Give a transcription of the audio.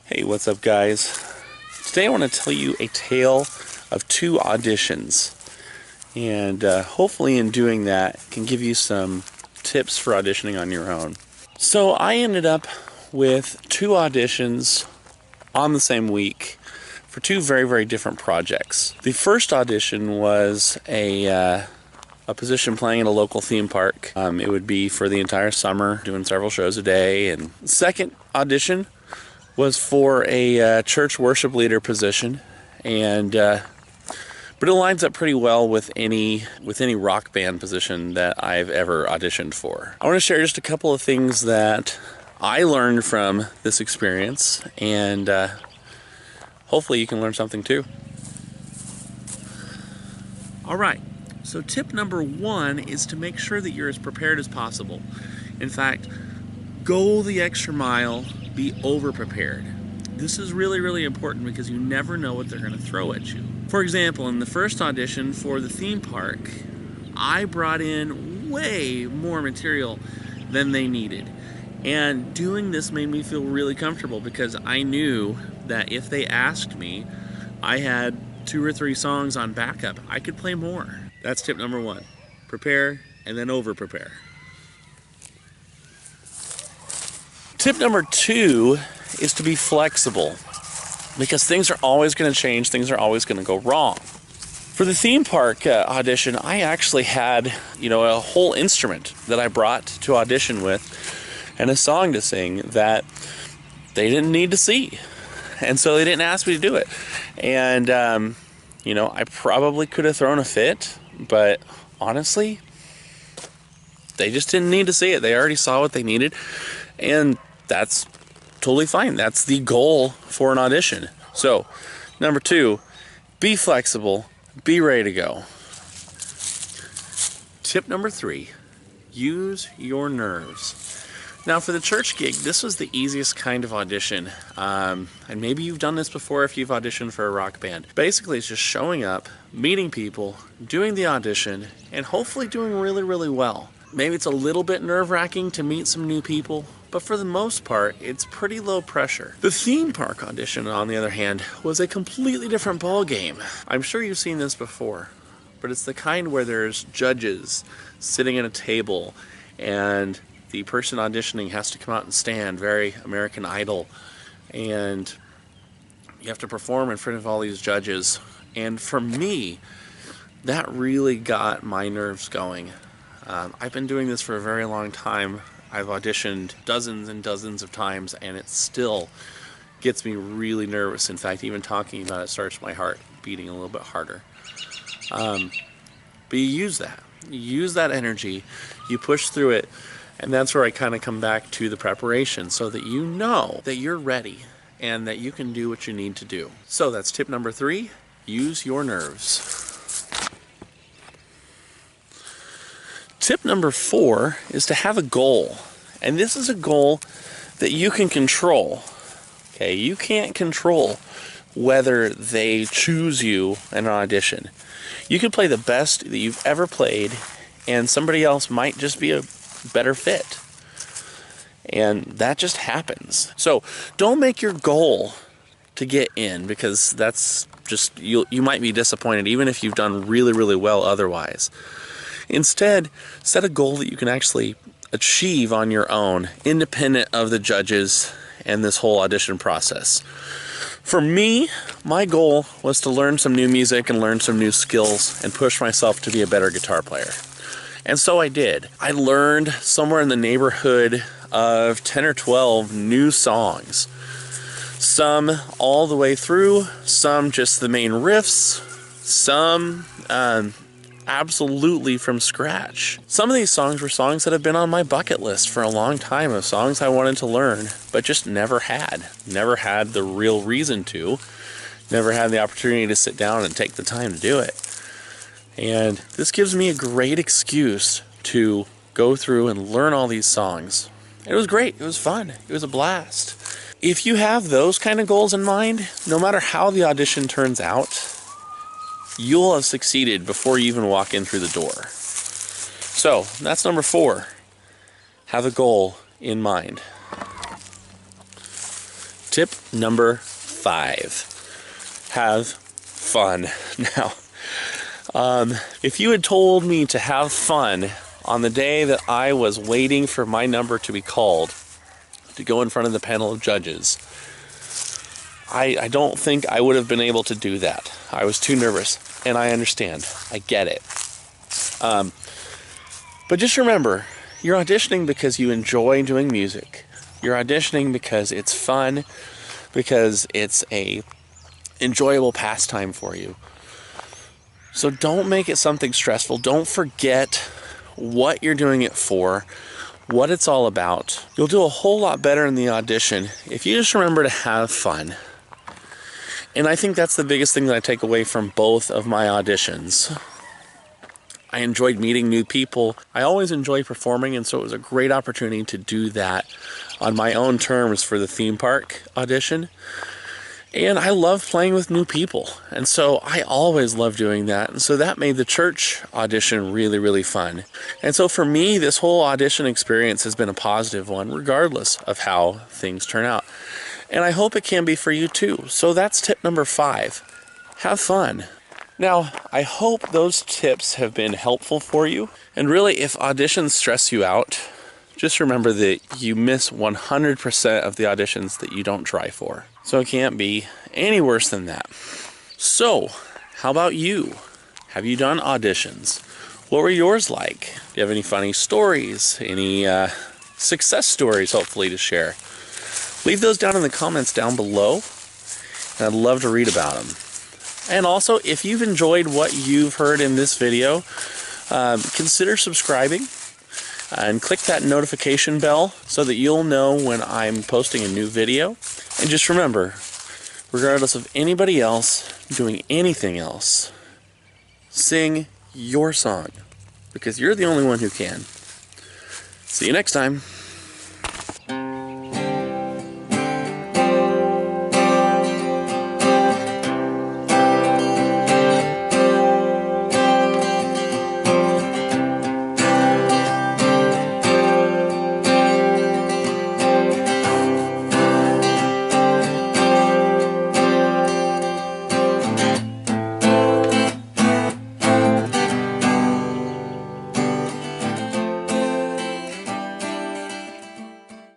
Hey, what's up, guys? Today I want to tell you a tale of two auditions, and hopefully in doing that can give you some tips for auditioning on your own. So I ended up with two auditions on the same week for two very, very different projects. The first audition was a position playing at a local theme park. It would be for the entire summer, doing several shows a day. And the second audition was for a church worship leader position, and but it lines up pretty well with any rock band position that I've ever auditioned for. I want to share just a couple of things that I learned from this experience, and hopefully you can learn something too. All right, so tip number one is to make sure that you're as prepared as possible. In fact, go the extra mile. Be over-prepared. This is really, really important because you never know what they're going to throw at you. For example, in the first audition for the theme park, I brought in way more material than they needed. And doing this made me feel really comfortable because I knew that if they asked me, I had 2 or 3 songs on backup. I could play more. That's tip number one. Prepare and then over-prepare. Tip number two is to be flexible, because things are always going to change, things are always going to go wrong. For the theme park audition, I actually had, a whole instrument that I brought to audition with and a song to sing that they didn't need to see. And so they didn't ask me to do it. And, I probably could have thrown a fit, but honestly, they just didn't need to see it. They already saw what they needed. And that's totally fine. That's the goal for an audition. So, number two, be flexible, be ready to go. Tip number three, use your nerves. Now, for the church gig, this was the easiest kind of audition. And maybe you've done this before if you've auditioned for a rock band. Basically, it's just showing up, meeting people, doing the audition, and hopefully doing really, really well. Maybe it's a little bit nerve-wracking to meet some new people, but for the most part, it's pretty low pressure. The theme park audition, on the other hand, was a completely different ball game. I'm sure you've seen this before, but it's the kind where there's judges sitting at a table, and the person auditioning has to come out and stand, very American Idol, and you have to perform in front of all these judges. And for me, that really got my nerves going. I've been doing this for a very long time. I've auditioned dozens and dozens of times, and it still gets me really nervous. In fact, even talking about it starts my heart beating a little bit harder. But you use that. You use that energy, you push through it, and that's where I kind of come back to the preparation, so that you know that you're ready and that you can do what you need to do. So that's tip number three, use your nerves. Tip number four is to have a goal. And this is a goal that you can control. Okay, you can't control whether they choose you in an audition. You could play the best that you've ever played, and somebody else might just be a better fit. And that just happens. So don't make your goal to get in, because that's just, you might be disappointed even if you've done really, really well otherwise. Instead, set a goal that you can actually achieve on your own, independent of the judges and this whole audition process. For me, my goal was to learn some new music and learn some new skills and push myself to be a better guitar player. And so I did. I learned somewhere in the neighborhood of 10 or 12 new songs. Some all the way through, some just the main riffs, some absolutely from scratch. Some of these songs were songs that have been on my bucket list for a long time, of songs I wanted to learn, but just never had the real reason to, never had the opportunity to sit down and take the time to do it. And this gives me a great excuse to go through and learn all these songs. It was great, it was fun, it was a blast. If you have those kind of goals in mind, no matter how the audition turns out, you'll have succeeded before you even walk in through the door. So, that's number four. Have a goal in mind. Tip number 5. Have fun. Now, if you had told me to have fun on the day that I was waiting for my number to be called to go in front of the panel of judges, I don't think I would have been able to do that. I was too nervous, and I understand. I get it. But just remember, you're auditioning because you enjoy doing music. You're auditioning because it's fun, because it's a enjoyable pastime for you. So don't make it something stressful. Don't forget what you're doing it for, what it's all about. You'll do a whole lot better in the audition if you just remember to have fun. And I think that's the biggest thing that I take away from both of my auditions. I enjoyed meeting new people. I always enjoy performing, and so it was a great opportunity to do that on my own terms for the theme park audition. And I love playing with new people, and so I always love doing that. And so that made the church audition really, really fun. And so for me, this whole audition experience has been a positive one, regardless of how things turn out. And I hope it can be for you too. So that's tip number 5. Have fun. Now, I hope those tips have been helpful for you. And really, if auditions stress you out, just remember that you miss 100% of the auditions that you don't try for. So it can't be any worse than that. So, how about you? Have you done auditions? What were yours like? Do you have any funny stories? Any success stories, hopefully, to share? Leave those down in the comments down below, and I'd love to read about them. And also, if you've enjoyed what you've heard in this video, consider subscribing and click that notification bell so that you'll know when I'm posting a new video. And just remember, regardless of anybody else doing anything else, sing your song, because you're the only one who can. See you next time.